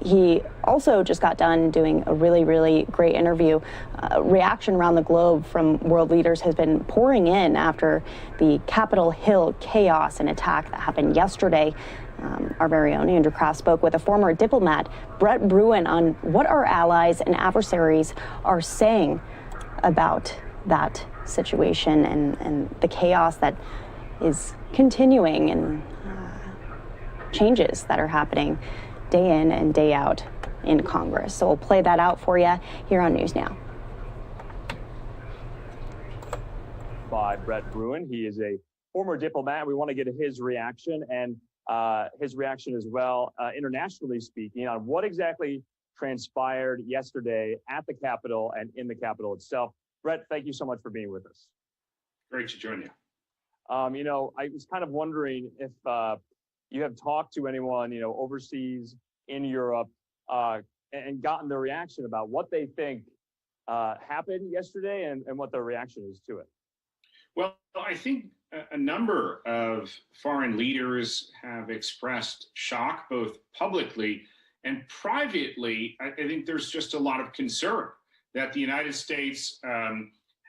He also just got done doing a really great interview. Reaction around the globe from world leaders has been pouring in after the Capitol Hill chaos and attack that happened yesterday. Our very own Andrew Kraft spoke with a former diplomat, Brett Bruen, on what our allies and adversaries are saying about that situation and the chaos that is continuing and changes that are happening day in and day out in Congress. So we'll play that out for you here on NewsNOW. By Brett Bruen. He is a former diplomat. We want to get his reaction and his reaction as well, internationally speaking, on what exactly transpired yesterday at the Capitol and in the Capitol itself. Brett, thank you so much for being with us. Great to join you. I was kind of wondering if you have talked to anyone, overseas in Europe, and gotten their reaction about what they think happened yesterday and what their reaction is to it. Well, I think a number of foreign leaders have expressed shock, both publicly and privately. I think there's just a lot of concern that the United States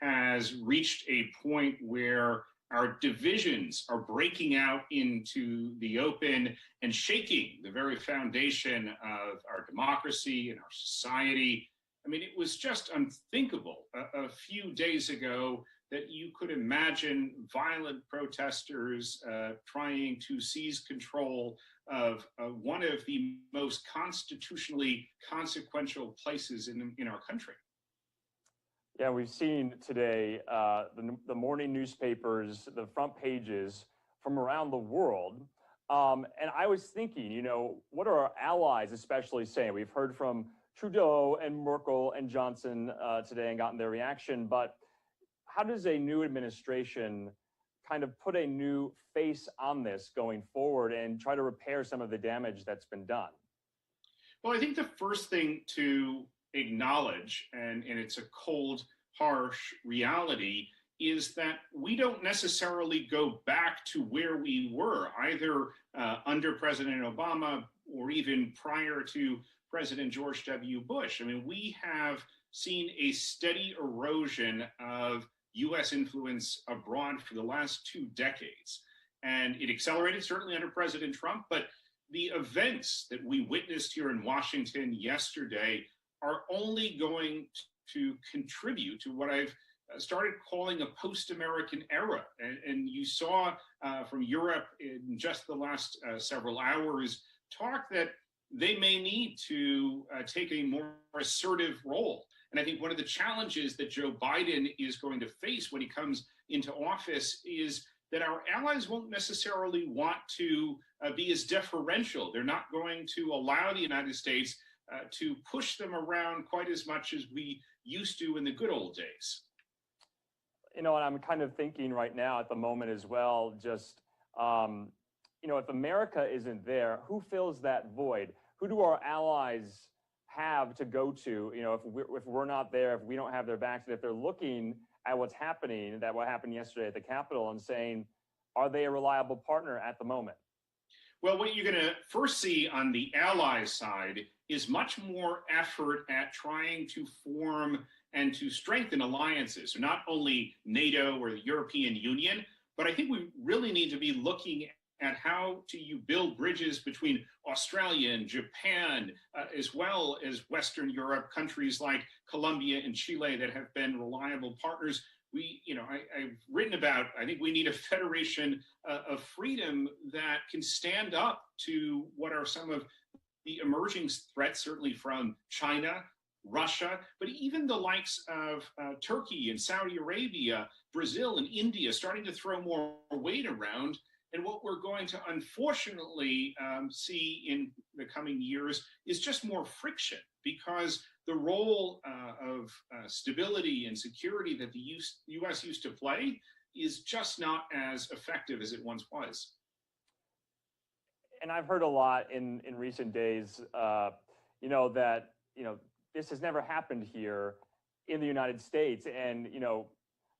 has reached a point where our divisions are breaking out into the open and shaking the very foundation of our democracy and our society. I mean, it was just unthinkable a few days ago that you could imagine violent protesters trying to seize control of one of the most constitutionally consequential places in our country. Yeah, we've seen today the morning newspapers, the front pages from around the world. And I was thinking, what are our allies especially saying? We've heard from Trudeau and Merkel and Johnson today and gotten their reaction. But how does a new administration kind of put a new face on this going forward and try to repair some of the damage that's been done? Well, I think the first thing to acknowledge, and it's a cold, harsh reality, is that we don't necessarily go back to where we were, either under President Obama or even prior to President George W. Bush. I mean, we have seen a steady erosion of U.S. influence abroad for the last 2 decades. And it accelerated certainly under President Trump, but the events that we witnessed here in Washington yesterday are only going to contribute to what I've started calling a post-American era. And you saw from Europe in just the last several hours talk that they may need to take a more assertive role. And I think one of the challenges that Joe Biden is going to face when he comes into office is that our allies won't necessarily want to be as deferential. They're not going to allow the United States to push them around quite as much as we used to in the good old days. And I'm kind of thinking right now at the moment as well, just, if America isn't there, who fills that void? Who do our allies have to go to, if we're not there, if we don't have their backs, and if they're looking at what's happening, what happened yesterday at the Capitol, and saying, are they a reliable partner at the moment? Well, what you're going to first see on the ally side is much more effort at trying to form and to strengthen alliances. So not only NATO or the European Union, but I think we really need to be looking at how do you build bridges between Australia and Japan, as well as Western Europe, countries like Colombia and Chile that have been reliable partners. I've written about, I think we need a federation of freedom that can stand up to what are some of the emerging threats, certainly from China, Russia, but even the likes of Turkey and Saudi Arabia, Brazil and India starting to throw more weight around. And what we're going to unfortunately see in the coming years is just more friction, because the role of stability and security that the U.S. used to play is just not as effective as it once was. And I've heard a lot in recent days, that this has never happened here in the United States, and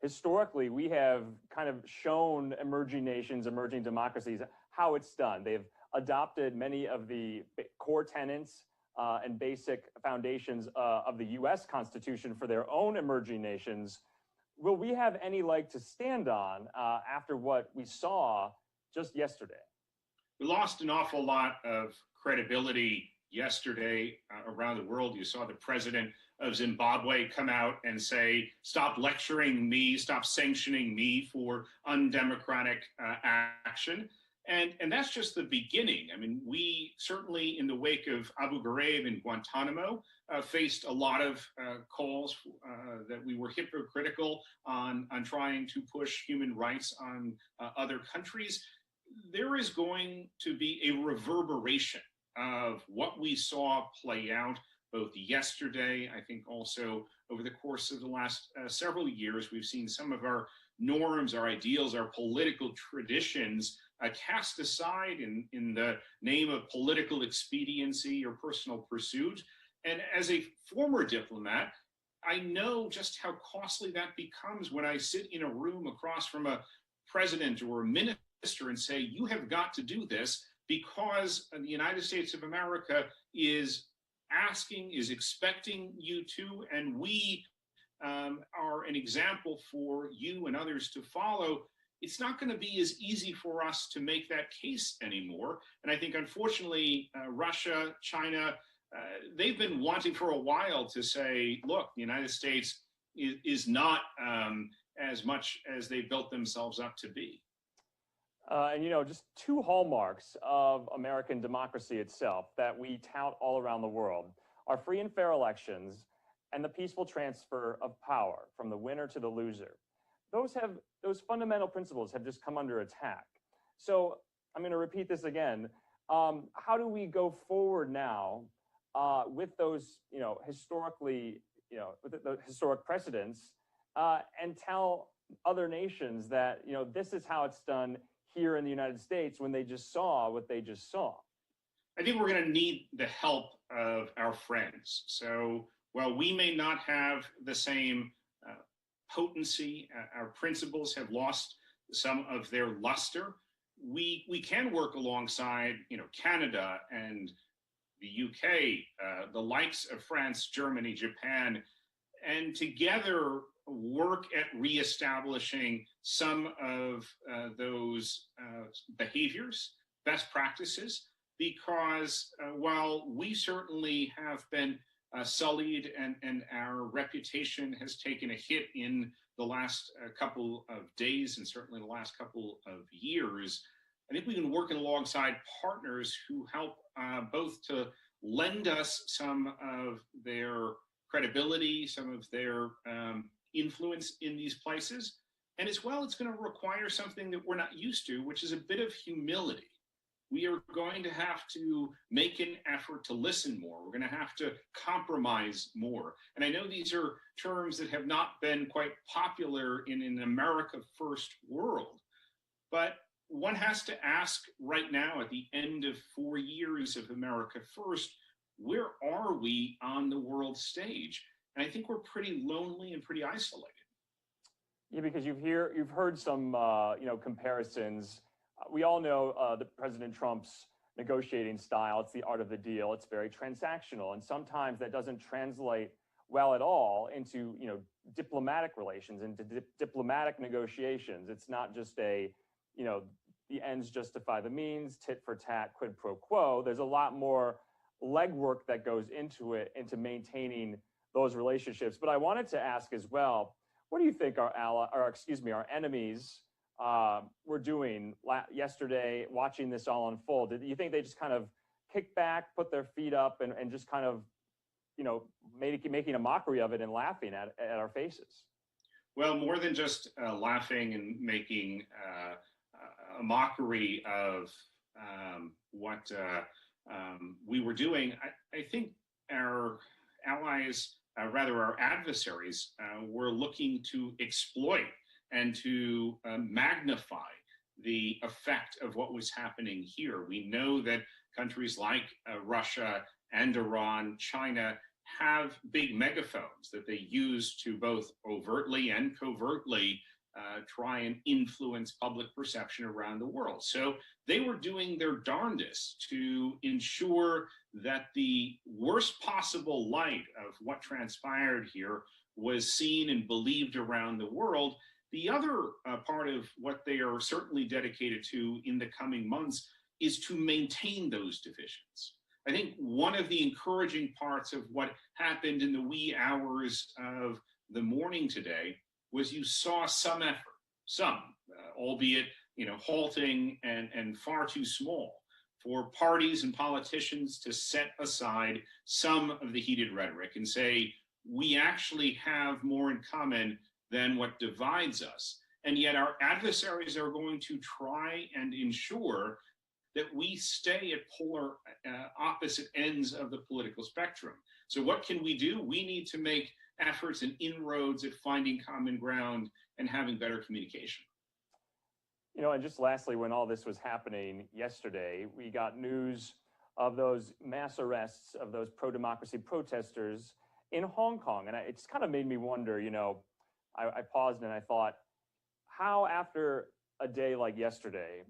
historically, we have kind of shown emerging nations, emerging democracies, how it's done. They've adopted many of the core tenets and basic foundations of the US Constitution for their own emerging nations. Will we have any leg to stand on after what we saw just yesterday? We lost an awful lot of credibility yesterday around the world. You saw the president of Zimbabwe come out and say, stop lecturing me, stop sanctioning me for undemocratic action. And that's just the beginning. I mean, we certainly, in the wake of Abu Ghraib and Guantanamo, faced a lot of calls that we were hypocritical on trying to push human rights on other countries. There is going to be a reverberation of what we saw play out both yesterday. I think also over the course of the last several years, we've seen some of our norms, our ideals, our political traditions cast aside in the name of political expediency or personal pursuit. And as a former diplomat, I know just how costly that becomes when I sit in a room across from a president or a minister and say, you have got to do this because the United States of America is asking, is expecting you to, and we are an example for you and others to follow. It's not going to be as easy for us to make that case anymore. And I think, unfortunately, Russia, China, they've been wanting for a while to say, look, the United States is not as much as they built themselves up to be. And, you know, just two hallmarks of American democracy itself that we tout all around the world are free and fair elections and the peaceful transfer of power from the winner to the loser. Those fundamental principles have just come under attack. So I'm going to repeat this again. How do we go forward now with those, historically, with the historic precedents, and tell other nations that, this is how it's done here in the United States when they just saw what they just saw? I think we're going to need the help of our friends. So while we may not have the same potency, our principles have lost some of their luster, we can work alongside, Canada and the UK, the likes of France, Germany, Japan, and together work at reestablishing some of those behaviors, best practices, because while we certainly have been sullied and our reputation has taken a hit in the last couple of days and certainly the last couple of years, I think we can work alongside partners who help both to lend us some of their credibility, some of their influence in these places. And as well, it's going to require something that we're not used to, which is a bit of humility. We are going to have to make an effort to listen more. We're going to have to compromise more. And I know these are terms that have not been quite popular in an America First world, but one has to ask right now at the end of 4 years of America First, where are we on the world stage? And I think we're pretty lonely and pretty isolated. Yeah, because you've heard some comparisons. We all know President Trump's negotiating style. It's the art of the deal. It's very transactional, and sometimes that doesn't translate well at all into diplomatic relations, into diplomatic negotiations. It's not just a the ends justify the means, tit for tat, quid pro quo. There's a lot more legwork that goes into it, into maintaining those relationships. But I wanted to ask as well, what do you think our enemies were doing yesterday, watching this all unfold? Do you think they just kind of kicked back, put their feet up, and just kind of, making a mockery of it and laughing at our faces? Well, more than just laughing and making a mockery of what we were doing, I think our allies, our adversaries, were looking to exploit and to magnify the effect of what was happening here. We know that countries like Russia and Iran, China, have big megaphones that they use to both overtly and covertly try and influence public perception around the world. So they were doing their darndest to ensure that the worst possible light of what transpired here was seen and believed around the world. The other part of what they are certainly dedicated to in the coming months is to maintain those divisions. I think one of the encouraging parts of what happened in the wee hours of the morning today was you saw some effort, albeit halting and far too small, for parties and politicians to set aside some of the heated rhetoric and say, we actually have more in common than what divides us. And yet our adversaries are going to try and ensure that we stay at polar opposite ends of the political spectrum. So what can we do? We need to make efforts and inroads at finding common ground and having better communication. And just lastly, when all this was happening yesterday, we got news of those mass arrests of those pro-democracy protesters in Hong Kong. And it just kind of made me wonder, I paused and I thought, how after a day like yesterday,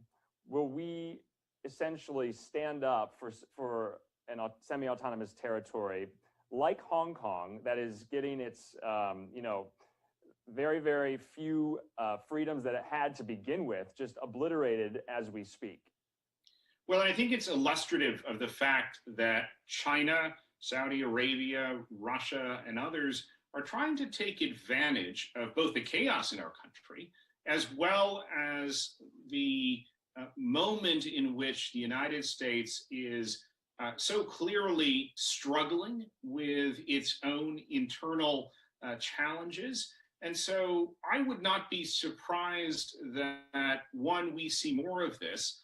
will we essentially stand up for a semi-autonomous territory like Hong Kong that is getting its, very, very few freedoms that it had to begin with, just obliterated as we speak? Well, I think it's illustrative of the fact that China, Saudi Arabia, Russia, and others are trying to take advantage of both the chaos in our country, as well as the moment in which the United States is so clearly struggling with its own internal challenges. And so I would not be surprised that, one, we see more of this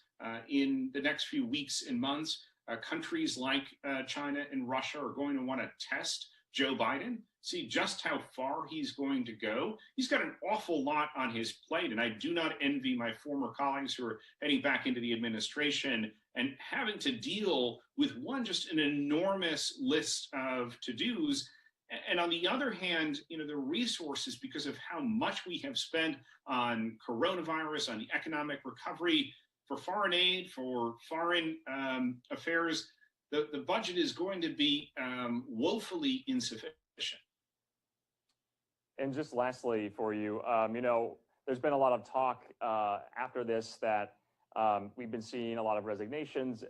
in the next few weeks and months. Countries like China and Russia are going to want to test Joe Biden, see just how far he's going to go. He's got an awful lot on his plate, and I do not envy my former colleagues who are heading back into the administration and having to deal with just an enormous list of to-dos. And on the other hand, the resources, because of how much we have spent on coronavirus, on the economic recovery, for foreign aid, for foreign affairs, the budget is going to be woefully insufficient. And just lastly for you, there's been a lot of talk after this that we've been seeing a lot of resignations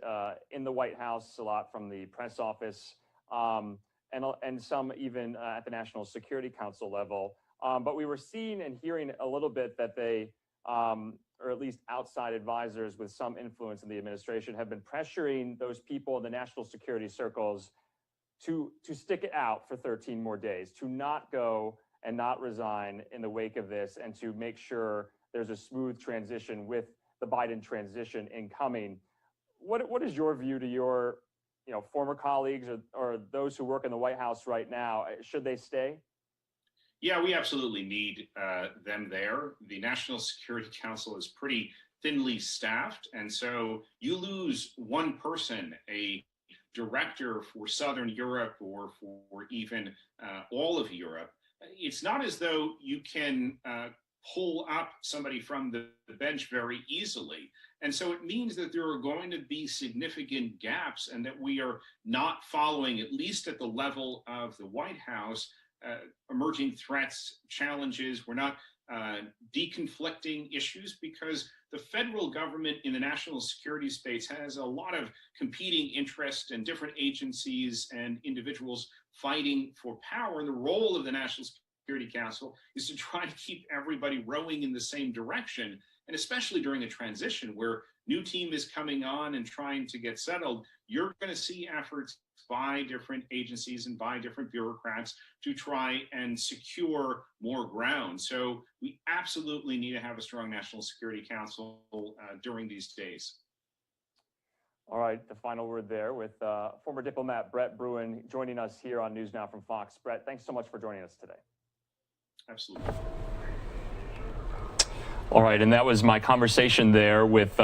in the White House, a lot from the press office, and some even at the National Security Council level. But we were seeing and hearing a little bit that they, or at least outside advisors with some influence in the administration, have been pressuring those people in the national security circles to stick it out for 13 more days, to not go and not resign in the wake of this, and to make sure there's a smooth transition with the Biden transition incoming. What is your view to your former colleagues or those who work in the White House right now? Should they stay? Yeah, we absolutely need them there. The National Security Council is pretty thinly staffed. And so you lose one person, a director for Southern Europe or for even all of Europe. It's not as though you can pull up somebody from the bench very easily. And so it means that there are going to be significant gaps and that we are not following, at least at the level of the White House, emerging threats, challenges. We're not deconflicting issues because the federal government in the national security space has a lot of competing interests and different agencies and individuals fighting for power. And the role of the National Security Council is to try to keep everybody rowing in the same direction. And especially during a transition where new team is coming on and trying to get settled, you're going to see efforts by different agencies and by different bureaucrats to try and secure more ground. So we absolutely need to have a strong National Security Council during these days. All right, the final word there with former diplomat Brett Bruen joining us here on NewsNOW from Fox. Brett, thanks so much for joining us today. Absolutely. All right, and that was my conversation there with